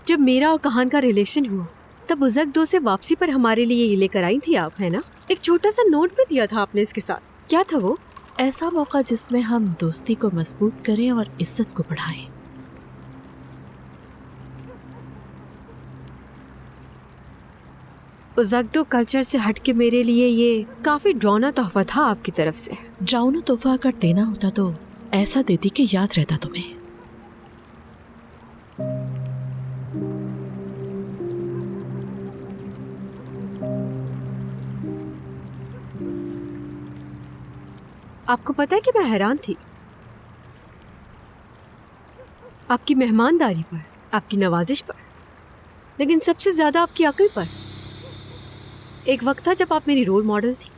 जब मेरा और कहान का रिलेशन हुआ तब उजक दो से वापसी पर हमारे लिए ये लेकर आई थी आप, है ना? एक छोटा सा नोट भी दिया था आपने इसके साथ। क्या था वो? ऐसा मौका जिसमें हम दोस्ती को मजबूत करें और इज्जत को बढ़ाएं। उजक कल्चर से हटके मेरे लिए ये काफी ड्रॉना तोहफा था आपकी तरफ से। ड्राउना तोहफा अगर देना होता तो ऐसा देती कि याद रहता तुम्हें। आपको पता है कि मैं हैरान थी आपकी मेहमानदारी पर, आपकी नवाजिश पर, लेकिन सबसे ज्यादा आपकी अक्ल पर। एक वक्त था जब आप मेरी रोल मॉडल थी।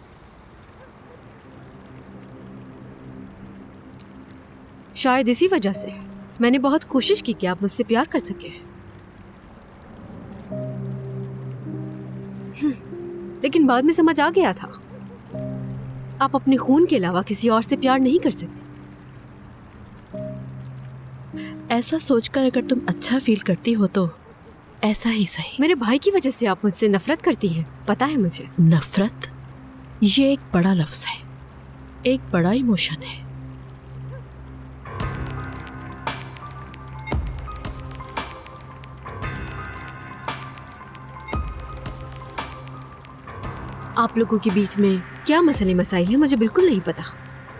शायद इसी वजह से मैंने बहुत कोशिश की कि आप मुझसे प्यार कर सके। लेकिन बाद में समझ आ गया था आप अपने खून के अलावा किसी और से प्यार नहीं कर सकते। ऐसा सोचकर अगर तुम अच्छा फील करती हो तो ऐसा ही सही। मेरे भाई की वजह से आप मुझसे नफरत करती हैं, पता है मुझे। नफरत ये एक बड़ा लफ्ज है, एक बड़ा इमोशन है। आप लोगों के बीच में क्या मसले मसाइल हैं मुझे बिल्कुल नहीं पता।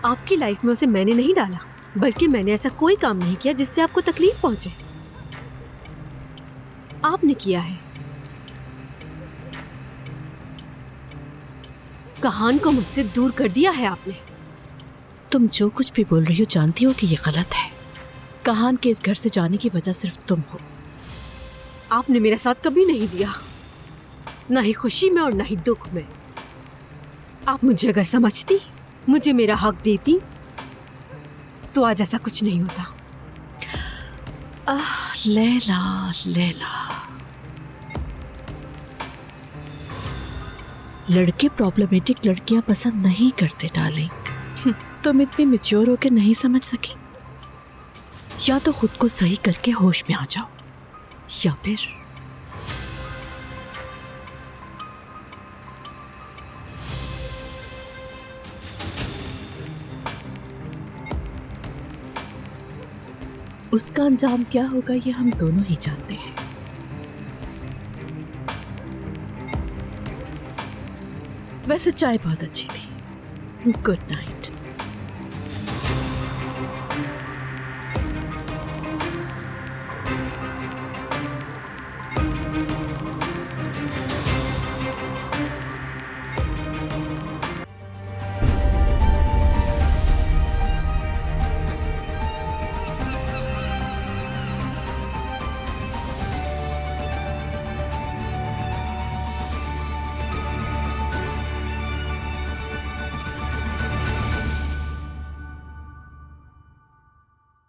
आपकी लाइफ में उसे मैंने नहीं डाला, बल्कि मैंने ऐसा कोई काम नहीं किया जिससे आपको तकलीफ पहुंचे। आपने किया है। कहान को मुझसे दूर कर दिया है आपने। तुम जो कुछ भी बोल रही हो जानती हो कि ये गलत है। कहान के इस घर से जाने की वजह सिर्फ तुम हो। आपने मेरा साथ कभी नहीं दिया, ना ही खुशी में और ना ही दुख में। आप मुझे अगर समझती, मुझे मेरा हक देती, तो आज ऐसा कुछ नहीं होता। लैला लैला, लड़के प्रॉब्लमेटिक लड़कियां पसंद नहीं करते डार्लिंग। तुम इतनी मैच्योर होकर नहीं समझ सकी। या तो खुद को सही करके होश में आ जाओ, या फिर उसका अंजाम क्या होगा ये हम दोनों ही जानते हैं। वैसे चाय बहुत अच्छी थी। Good night.